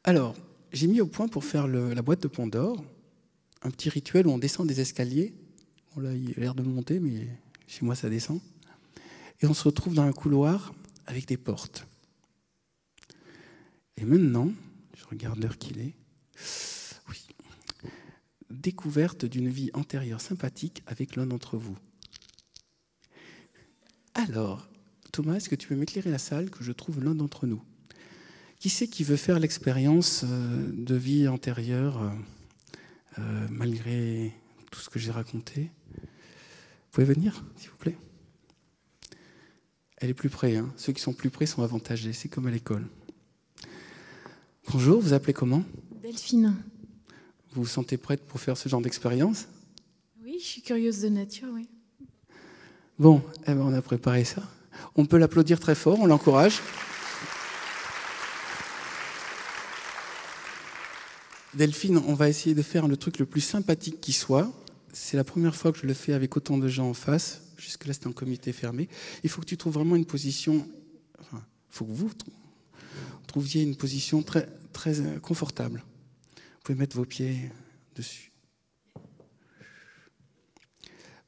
Alors, j'ai mis au point pour faire la boîte de Pandore un petit rituel où on descend des escaliers. Bon, là, il a l'air de monter, mais chez moi, ça descend. Et on se retrouve dans un couloir avec des portes. Et maintenant, je regarde l'heure qu'il est. Oui. Découverte d'une vie antérieure sympathique avec l'un d'entre vous. Alors, Thomas, est-ce que tu peux m'éclairer la salle que je trouve l'un d'entre nous? Qui c'est qui veut faire l'expérience de vie antérieure malgré tout ce que j'ai raconté? Vous pouvez venir, s'il vous plaît? Elle est plus près, hein. Ceux qui sont plus près sont avantagés, c'est comme à l'école. Bonjour, vous appelez comment? Delphine. Vous vous sentez prête pour faire ce genre d'expérience? Oui, je suis curieuse de nature, oui. Bon, eh ben on a préparé ça. On peut l'applaudir très fort, on l'encourage. Delphine, on va essayer de faire le truc le plus sympathique qui soit. C'est la première fois que je le fais avec autant de gens en face. Jusque-là, c'était en comité fermé. Il faut que tu trouves vraiment une position... Enfin, il faut que vous trouviez une position très, très confortable. Vous pouvez mettre vos pieds dessus.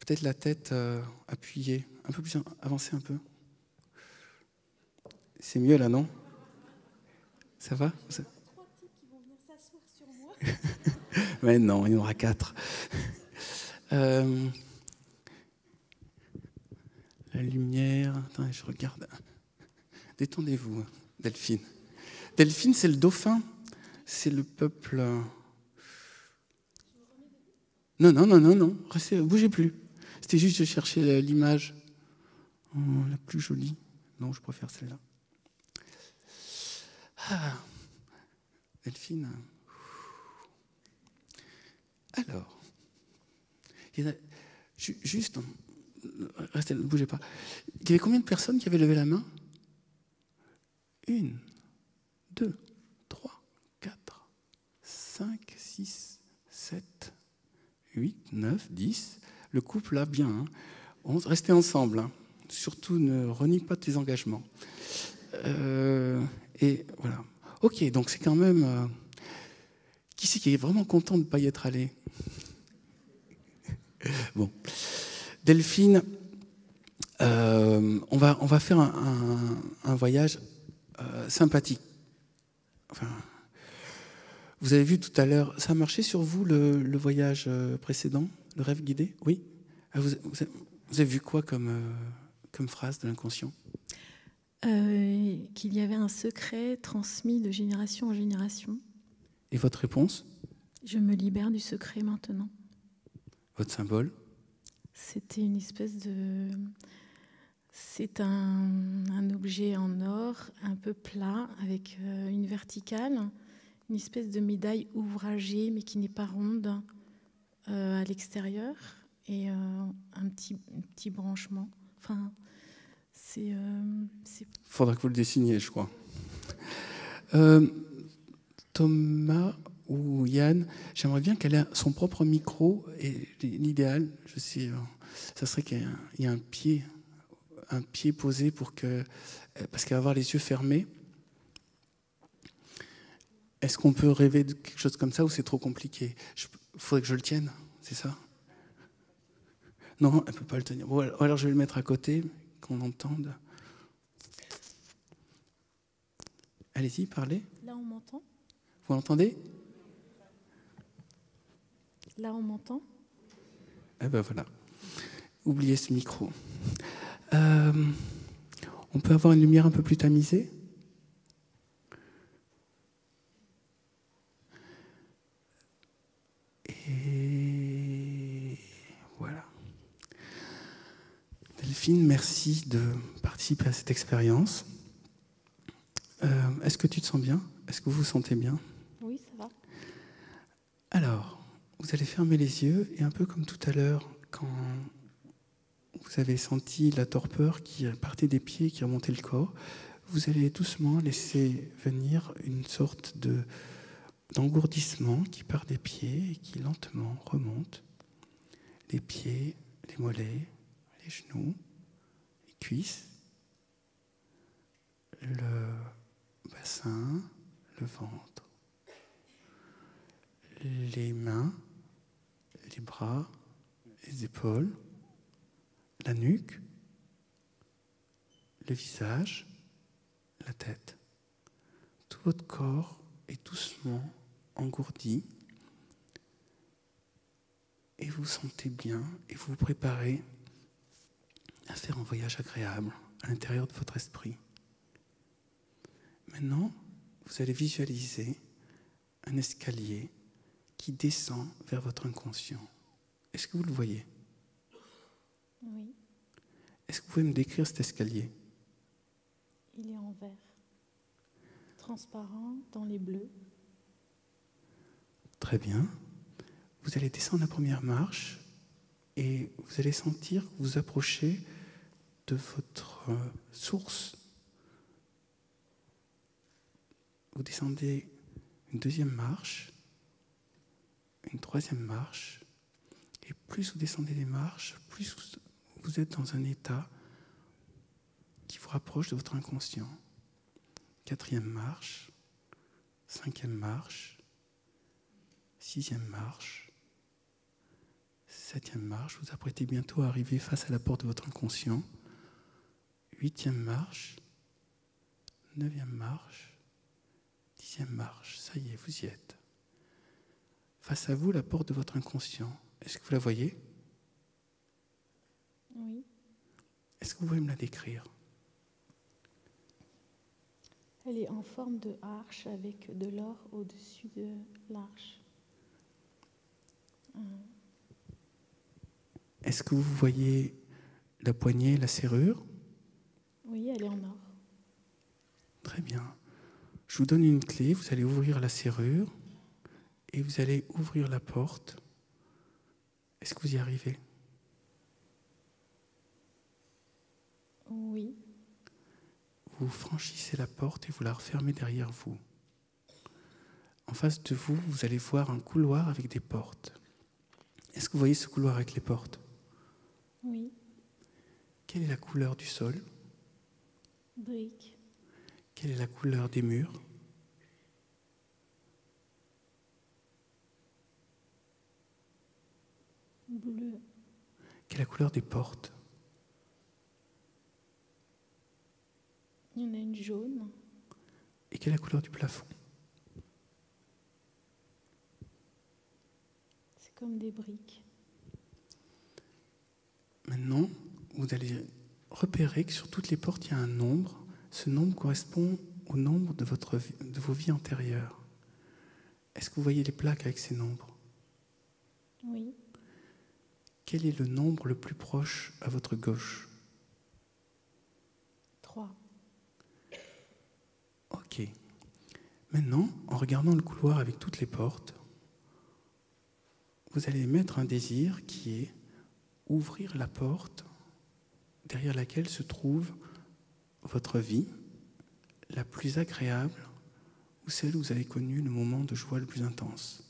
Peut-être la tête appuyée, un peu plus avancée un peu. C'est mieux là, non? Ça va? 3 types qui vont venir s'asseoir sur moi. Mais non, il y en aura 4. La lumière... Attends, je regarde. Détendez-vous, Delphine. Delphine, c'est le dauphin. C'est le peuple... Non. Restez, bougez plus. C'était juste de chercher l'image la plus jolie. Non, je préfère celle-là. Ah, Delphine. Alors, juste, restez, ne bougez pas. Il y avait combien de personnes qui avaient levé la main? 1, 2, 3, 4, 5, 6, 7, 8, 9, 10. Le couple là, bien. Hein. Restez ensemble. Hein. Surtout, ne renie pas tes engagements. Et voilà. Ok, donc c'est quand même... Qui c'est qui est vraiment content de ne pas y être allé? Bon. Delphine, on va faire un voyage sympathique. Enfin, vous avez vu tout à l'heure, ça a marché sur vous le voyage précédent, le rêve guidé? Oui. Vous avez vu quoi comme phrase de l'inconscient? Qu'il y avait un secret transmis de génération en génération. Et votre réponse? Je me libère du secret maintenant. Votre symbole? C'était une espèce de... C'est un objet en or, un peu plat, avec une verticale, une espèce de médaille ouvragée, mais qui n'est pas ronde à l'extérieur, et un petit branchement. Enfin, c'est... Faudra que vous le dessiniez, je crois. Thomas ou Yann, j'aimerais bien qu'elle ait son propre micro, et l'idéal, je sais, ça serait qu'il y ait un pied posé pour que, parce qu'elle va avoir les yeux fermés. Est-ce qu'on peut rêver de quelque chose comme ça ou c'est trop compliqué? Il faudrait que je le tienne, c'est ça? Non, elle ne peut pas le tenir. Bon, alors je vais le mettre à côté, qu'on entende. Allez-y, parlez. Là, on m'entend? Vous l'entendez? Là, on m'entend? Eh ben voilà. Oubliez ce micro. On peut avoir une lumière un peu plus tamisée? Et voilà. Delphine, merci de participer à cette expérience. Est-ce que tu te sens bien? Est-ce que vous vous sentez bien? Oui, ça va. Alors, vous allez fermer les yeux et un peu comme tout à l'heure, quand vous avez senti la torpeur qui partait des pieds, qui remontait le corps, vous allez doucement laisser venir une sorte d'engourdissement qui part des pieds et qui lentement remonte. Les pieds, les mollets, les genoux, les cuisses, le bassin, le ventre, les mains, les bras, les épaules, la nuque, le visage, la tête. Tout votre corps est doucement engourdi et vous vous sentez bien et vous vous préparez à faire un voyage agréable à l'intérieur de votre esprit. Maintenant, vous allez visualiser un escalier qui descend vers votre inconscient. Est-ce que vous le voyez? Oui. Est-ce que vous pouvez me décrire cet escalier? Il est en vert, transparent dans les bleus. Très bien. Vous allez descendre la première marche et vous allez sentir que vous approchez de votre source. Vous descendez une deuxième marche, une troisième marche, et plus vous descendez les marches, plus vous êtes dans un état qui vous rapproche de votre inconscient. Quatrième marche, cinquième marche, sixième marche, septième marche. Vous apprêtez bientôt à arriver face à la porte de votre inconscient. Huitième marche, neuvième marche, dixième marche. Ça y est, vous y êtes. Face à vous, la porte de votre inconscient. Est-ce que vous la voyez? Oui. Est-ce que vous pouvez me la décrire? Elle est en forme de arche avec de l'or au-dessus de l'arche. Est-ce que vous voyez la poignée, la serrure? Oui, elle est en or. Très bien. Je vous donne une clé, vous allez ouvrir la serrure et vous allez ouvrir la porte. Est-ce que vous y arrivez? Oui. Vous franchissez la porte et vous la refermez derrière vous. En face de vous, vous allez voir un couloir avec des portes. Est-ce que vous voyez ce couloir avec les portes? Oui. Quelle est la couleur du sol? Brique. Quelle est la couleur des murs? Bleu. Quelle est la couleur des portes? Il y en a une jaune. Et quelle est la couleur du plafond? C'est comme des briques. Maintenant, vous allez repérer que sur toutes les portes, il y a un nombre. Ce nombre correspond au nombre de vos vies antérieures. Est-ce que vous voyez les plaques avec ces nombres? Oui. Quel est le nombre le plus proche à votre gauche? 3. Ok. Maintenant, en regardant le couloir avec toutes les portes, vous allez émettre un désir qui est ouvrir la porte derrière laquelle se trouve votre vie la plus agréable ou celle où vous avez connu le moment de joie le plus intense.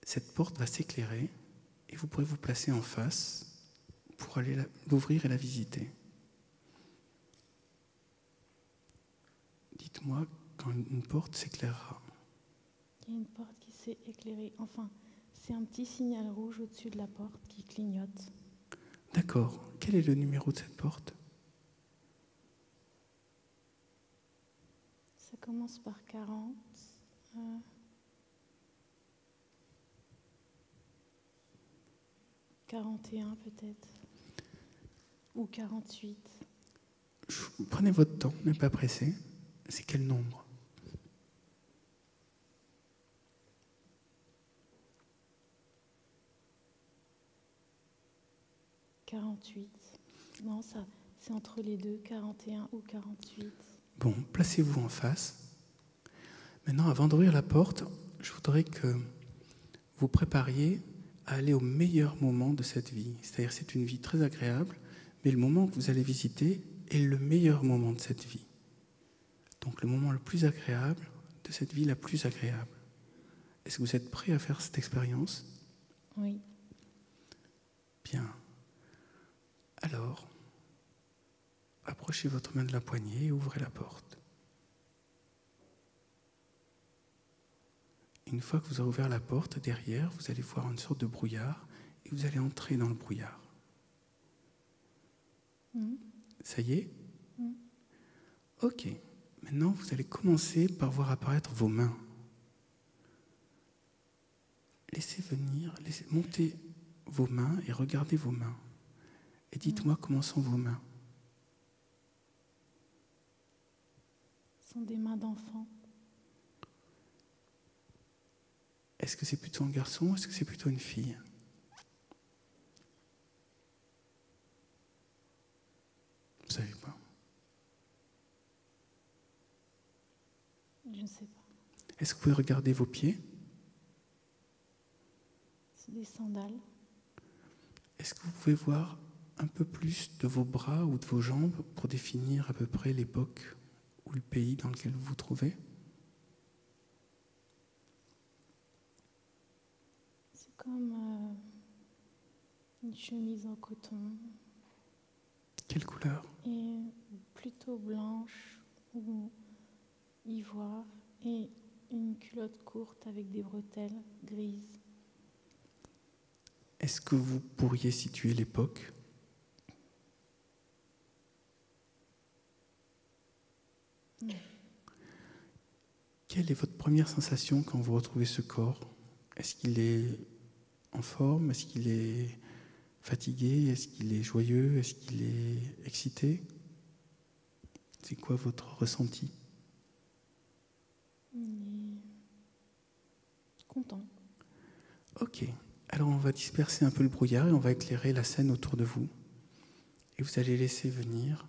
Cette porte va s'éclairer et vous pourrez vous placer en face pour aller l'ouvrir et la visiter. Dites-moi quand une porte s'éclairera. Il y a une porte qui s'est éclairée. Enfin, c'est un petit signal rouge au-dessus de la porte qui clignote. D'accord. Quel est le numéro de cette porte? Ça commence par 40. 41 peut-être. Ou 48. Prenez votre temps, n'êtes pas pressé. C'est quel nombre? « 48. Non, ça, c'est entre les deux, 41 ou 48. Bon, placez-vous en face. Maintenant, avant d'ouvrir la porte, je voudrais que vous prépariez à aller au meilleur moment de cette vie. C'est-à-dire, c'est une vie très agréable, mais le moment que vous allez visiter est le meilleur moment de cette vie. Donc, le moment le plus agréable de cette vie la plus agréable. Est-ce que vous êtes prêts à faire cette expérience? Oui. Bien. Alors, approchez votre main de la poignée et ouvrez la porte. Une fois que vous aurez ouvert la porte, derrière, vous allez voir une sorte de brouillard et vous allez entrer dans le brouillard. Ça y est? Ok. Maintenant, vous allez commencer par voir apparaître vos mains. Laissez venir, laissez monter vos mains et regardez vos mains. Et dites-moi comment sont vos mains. Ce sont des mains d'enfant. Est-ce que c'est plutôt un garçon ou est-ce que c'est plutôt une fille? Vous ne savez pas. Je ne sais pas. Est-ce que vous pouvez regarder vos pieds? C'est des sandales. Est-ce que vous pouvez voir un peu plus de vos bras ou de vos jambes pour définir à peu près l'époque ou le pays dans lequel vous vous trouvez? C'est comme une chemise en coton. Quelle couleur? Et plutôt blanche ou ivoire et une culotte courte avec des bretelles grises. Est-ce que vous pourriez situer l'époque? Non. Quelle est votre première sensation quand vous retrouvez ce corps? Est-ce qu'il est en forme? Est-ce qu'il est fatigué? Est-ce qu'il est joyeux? Est-ce qu'il est excité? C'est quoi votre ressenti? Il est content. Ok, alors on va disperser un peu le brouillard et on va éclairer la scène autour de vous. Et vous allez laisser venir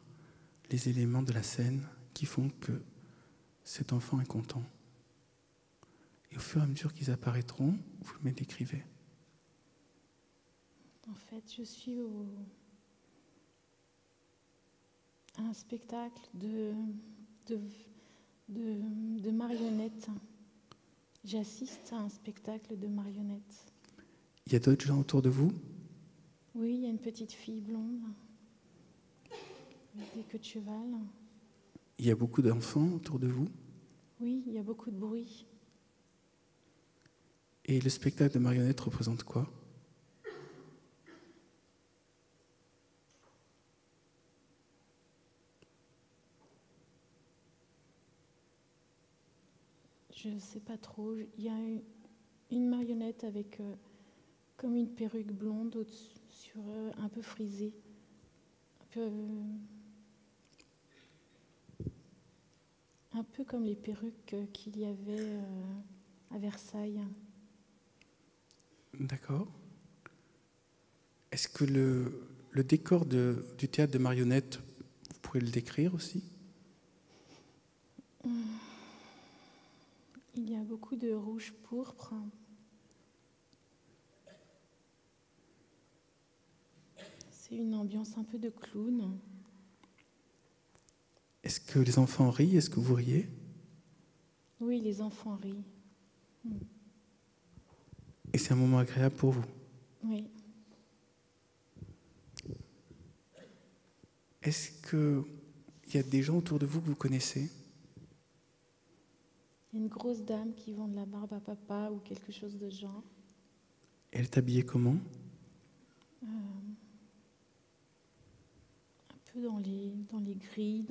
les éléments de la scène qui font que cet enfant est content. Et au fur et à mesure qu'ils apparaîtront, vous me décrivez. En fait, je suis à un spectacle de marionnettes. J'assiste à un spectacle de marionnettes. Il y a d'autres gens autour de vous? Oui, il y a une petite fille blonde avec des queues de cheval. Il y a beaucoup d'enfants autour de vous? Oui, il y a beaucoup de bruit. Et le spectacle de marionnettes représente quoi? Je ne sais pas trop. Il y a une marionnette avec comme une perruque blonde au-dessus, sur un peu frisée. Un peu comme les perruques qu'il y avait à Versailles. D'accord. Est-ce que le décor du théâtre de marionnettes, vous pouvez le décrire aussi? Il y a beaucoup de rouge pourpre. C'est une ambiance un peu de clown. Est-ce que les enfants rient? Est-ce que vous riez? Oui, les enfants rient. Et c'est un moment agréable pour vous? Oui. Est-ce qu'il y a des gens autour de vous que vous connaissez? Il y a une grosse dame qui vend de la barbe à papa ou quelque chose de genre. Elle est habillée comment? Un peu dans les gris,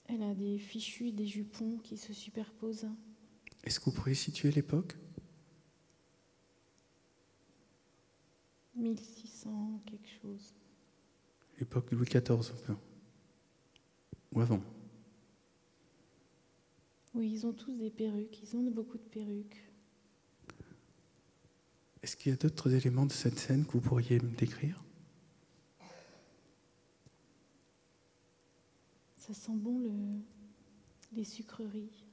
Elle a des fichus, des jupons qui se superposent. Est-ce que vous pourriez situer l'époque? 1600, quelque chose. L'époque de Louis XIV, un peu. Ou avant? Oui, ils ont tous des perruques, ils ont beaucoup de perruques. Est-ce qu'il y a d'autres éléments de cette scène que vous pourriez me décrire? Ça sent bon les sucreries.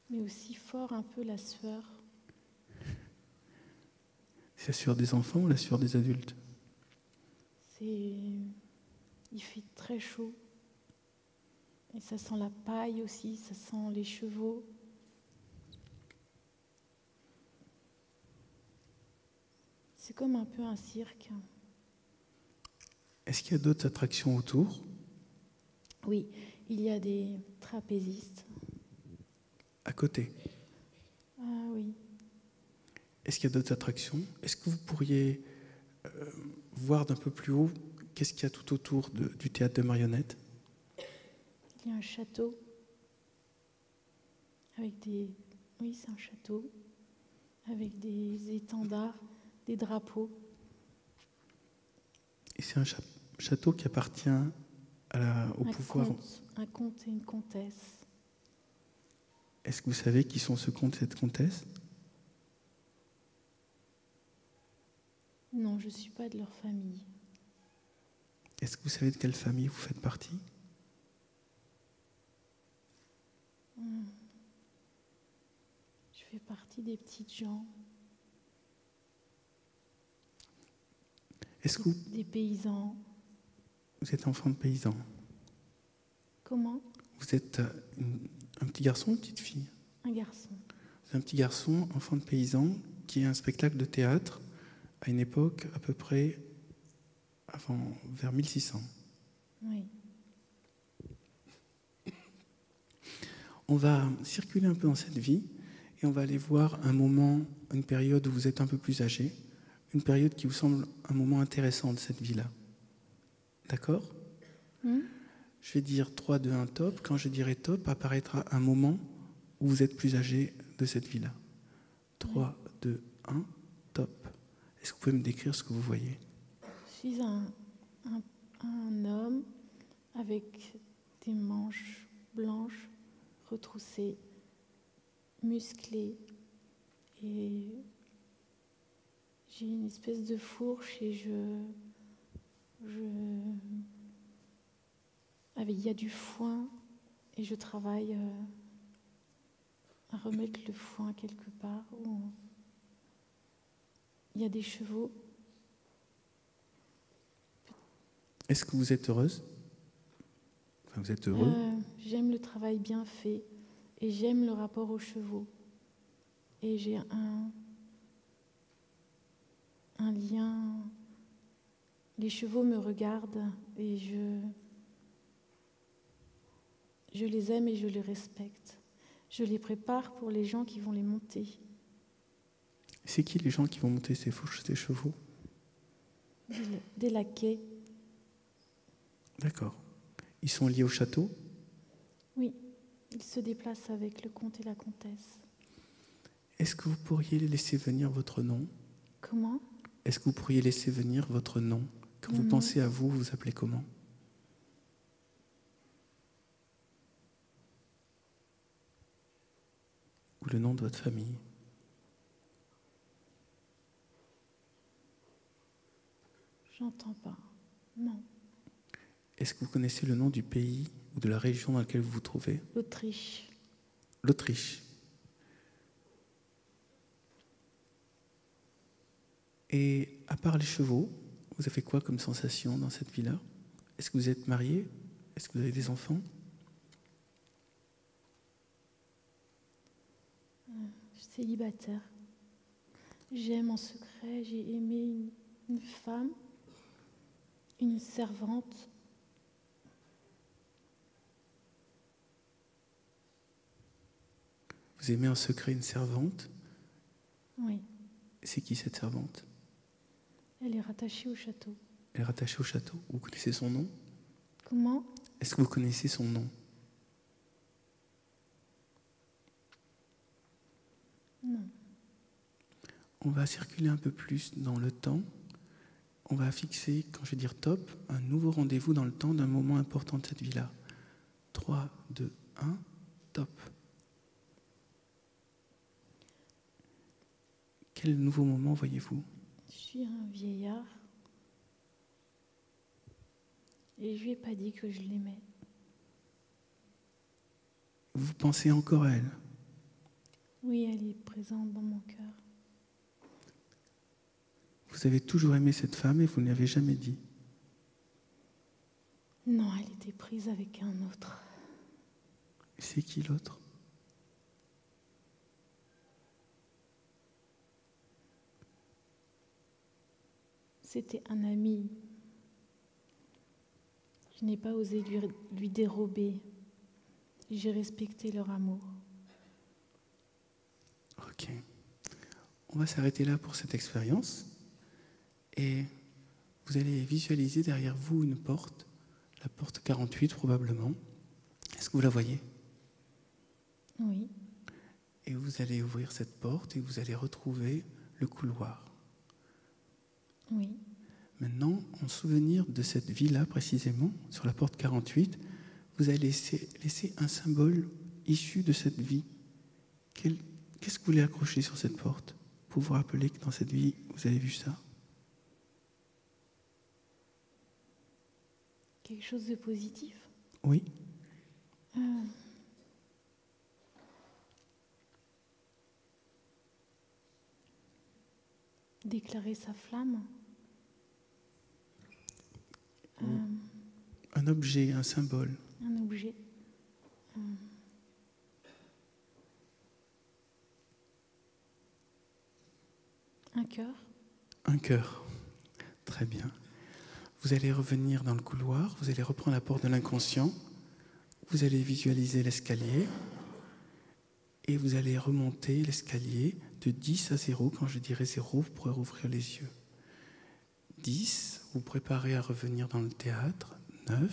Mais aussi fort un peu la sueur. C'est la sueur des enfants ou la sueur des adultes? Il fait très chaud. Et ça sent la paille aussi, ça sent les chevaux. C'est comme un peu un cirque. Est-ce qu'il y a d'autres attractions autour? Oui, il y a des trapézistes. à côté. Ah oui. Est-ce qu'il y a d'autres attractions? Est-ce que vous pourriez voir d'un peu plus haut qu'est-ce qu'il y a tout autour du théâtre de marionnettes? Il y a un château avec des... Oui, c'est un château avec des étendards, des drapeaux. Et c'est un château qui appartient au pouvoir. Un comte et une comtesse. Est-ce que vous savez qui sont ce comte et cette comtesse? Non, je ne suis pas de leur famille. Est-ce que vous savez de quelle famille vous faites partie? Je fais partie des petites gens. Est-ce que des paysans. Vous êtes enfant de paysan? Comment? Vous êtes un petit garçon ou une petite fille? Un garçon. C'est un petit garçon, enfant de paysan, qui est un spectacle de théâtre à une époque à peu près vers 1600. Oui. On va circuler un peu dans cette vie et on va aller voir un moment, une période où vous êtes un peu plus âgé, une période qui vous semble un moment intéressant de cette vie-là. D'accord? Je vais dire 3, 2, 1, top. Quand je dirai top, apparaîtra un moment où vous êtes plus âgé de cette vie-là. 3, 2, 1, top. Est-ce que vous pouvez me décrire ce que vous voyez? Je suis un homme avec des manches blanches, retroussées, musclées, et j'ai une espèce de fourche et il y a du foin et je travaille à remettre le foin quelque part où il y a des chevaux. Est-ce que vous êtes heureuse? Enfin, vous êtes heureux? J'aime le travail bien fait et j'aime le rapport aux chevaux. Et j'ai un lien. Les chevaux me regardent et je les aime et je les respecte. Je les prépare pour les gens qui vont les monter. C'est qui les gens qui vont monter ces chevaux? Des laquais. D'accord. Ils sont liés au château? Oui, ils se déplacent avec le comte et la comtesse. Est-ce que vous pourriez laisser venir votre nom? Comment? Est-ce que vous pourriez laisser venir votre nom? Quand vous pensez à vous, vous appelez comment? Ou le nom de votre famille? J'entends pas. Non. Est-ce que vous connaissez le nom du pays ou de la région dans laquelle vous vous trouvez? L'Autriche. L'Autriche. Et à part les chevaux, vous avez quoi comme sensation dans cette vie-là? Est-ce que vous êtes marié? Est-ce que vous avez des enfants? Je suis célibataire. J'aime en secret, j'ai aimé une femme, une servante. Vous aimez en secret une servante? Oui. C'est qui cette servante? Elle est rattachée au château. Elle est rattachée au château. Vous connaissez son nom? Comment? Est-ce que vous connaissez son nom? Non. On va circuler un peu plus dans le temps. On va fixer, quand je vais dire top, un nouveau rendez-vous dans le temps d'un moment important de cette vie-là. 3, 2, 1, top. Quel nouveau moment voyez-vous? Je suis un vieillard et je lui ai pas dit que je l'aimais. Vous pensez encore à elle? Oui, elle est présente dans mon cœur. Vous avez toujours aimé cette femme et vous ne l'avez jamais dit? Non, elle était prise avec un autre. C'est qui l'autre? C'était un ami. Je n'ai pas osé lui dérober. J'ai respecté leur amour. Ok. On va s'arrêter là pour cette expérience. Et vous allez visualiser derrière vous une porte, la porte 48 probablement. Est-ce que vous la voyez? Oui. Et vous allez ouvrir cette porte et vous allez retrouver le couloir. Oui. Maintenant, en souvenir de cette vie-là précisément, sur la porte 48, vous allez laisser un symbole issu de cette vie. Qu'est-ce que vous voulez accrocher sur cette porte pour vous rappeler que dans cette vie, vous avez vu ça? Quelque chose de positif? Oui. Déclarer sa flamme. Un objet, un symbole. Un objet. Un cœur. Un cœur. Très bien. Vous allez revenir dans le couloir, vous allez reprendre la porte de l'inconscient, vous allez visualiser l'escalier et vous allez remonter l'escalier de 10 à 0. Quand je dirai 0, vous pourrez rouvrir les yeux. 10, vous préparez à revenir dans le théâtre. 9,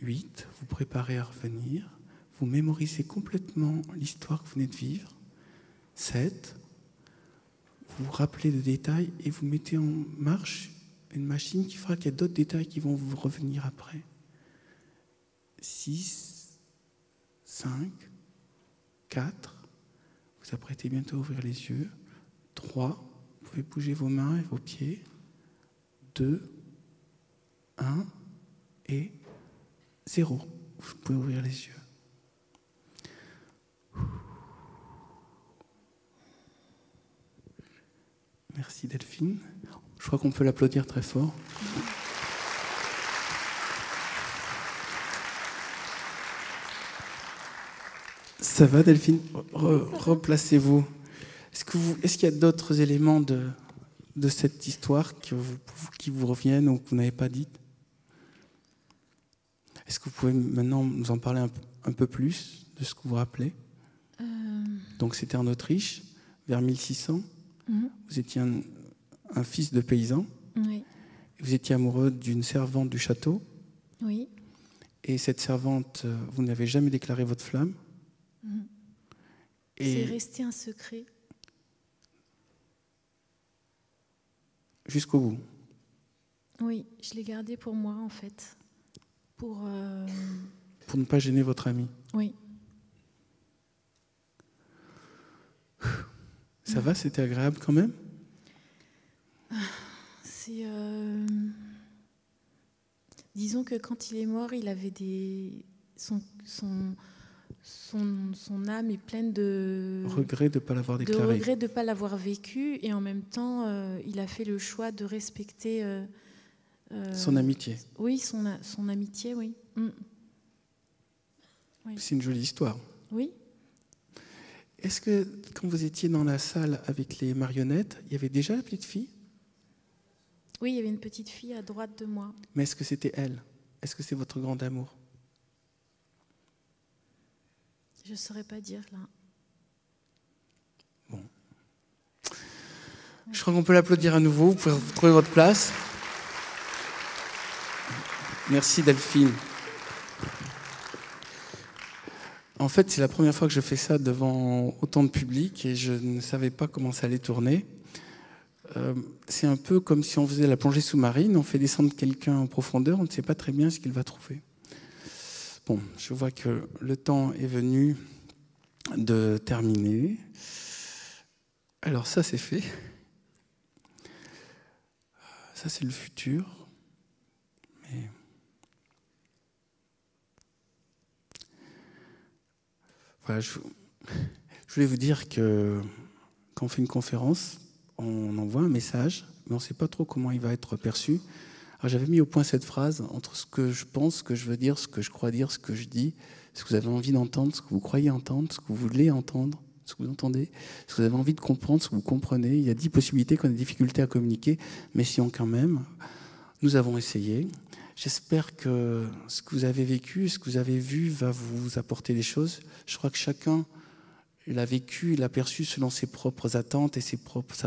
8, vous préparez à revenir. Vous mémorisez complètement l'histoire que vous venez de vivre. 7, vous vous rappelez de détails et vous mettez en marche une machine qui fera qu'il y a d'autres détails qui vont vous revenir après. 6, 5, 4, vous apprêtez bientôt à ouvrir les yeux. 3, vous pouvez bouger vos mains et vos pieds. 2, 1 et 0. Vous pouvez ouvrir les yeux. Merci Delphine. Je crois qu'on peut l'applaudir très fort. Ça va Delphine? Replacez-vous. Est-ce qu'il y a d'autres éléments de cette histoire qui vous reviennent ou que vous n'avez pas dites? Est-ce que vous pouvez maintenant nous en parler un peu plus de ce que vous vous rappelez? Donc c'était en Autriche, vers 1600. Vous étiez un fils de paysan. Oui. Vous étiez amoureux d'une servante du château. Oui. Et cette servante, vous n'avez jamais déclaré votre flamme. C'est resté un secret. Jusqu'au bout. Oui, je l'ai gardé pour moi en fait. Pour ne pas gêner votre ami. Oui. Ça va, c'était agréable quand même? C'est... Disons que quand il est mort, il avait son âme est pleine de regrets de ne pas l'avoir déclaré. De regrets de ne pas l'avoir vécu, et en même temps, il a fait le choix de respecter son amitié. Oui, son amitié, oui. Oui. C'est une jolie histoire. Oui. Est-ce que quand vous étiez dans la salle avec les marionnettes, il y avait déjà la petite fille? Oui, il y avait une petite fille à droite de moi. Mais est-ce que c'était elle? Est-ce que c'est votre grand amour? Je ne saurais pas dire, là. Bon. Je crois qu'on peut l'applaudir à nouveau. Vous pouvez retrouver votre place. Merci Delphine. En fait, c'est la première fois que je fais ça devant autant de public et je ne savais pas comment ça allait tourner. C'est un peu comme si on faisait la plongée sous-marine, on fait descendre quelqu'un en profondeur, on ne sait pas très bien ce qu'il va trouver. Bon, je vois que le temps est venu de terminer. Alors ça, c'est fait. Ça, c'est le futur. Mais... Voilà, je voulais vous dire que quand on fait une conférence, on envoie un message, mais on ne sait pas trop comment il va être perçu. Alors j'avais mis au point cette phrase entre ce que je pense, ce que je veux dire, ce que je crois dire, ce que je dis, ce que vous avez envie d'entendre, ce que vous croyez entendre, ce que vous voulez entendre, ce que vous entendez, ce que vous avez envie de comprendre, ce que vous comprenez. Il y a 10 possibilités qu'on a des difficultés à communiquer, mais si on quand même, nous avons essayé. J'espère que ce que vous avez vécu, ce que vous avez vu va vous apporter des choses. Je crois que chacun l'a vécu, il l'a perçu selon ses propres attentes et sa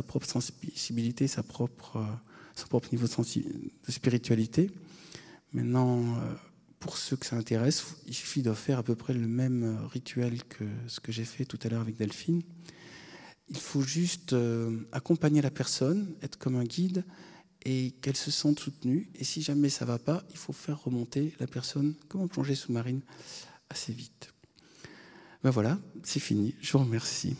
propre sensibilité, son propre niveau de spiritualité. Maintenant, pour ceux que ça intéresse, il suffit de faire à peu près le même rituel que ce que j'ai fait tout à l'heure avec Delphine. Il faut juste accompagner la personne, être comme un guide, et qu'elle se sente soutenue. Et si jamais ça ne va pas, il faut faire remonter la personne comme en plongée sous-marine assez vite. Ben voilà, c'est fini. Je vous remercie.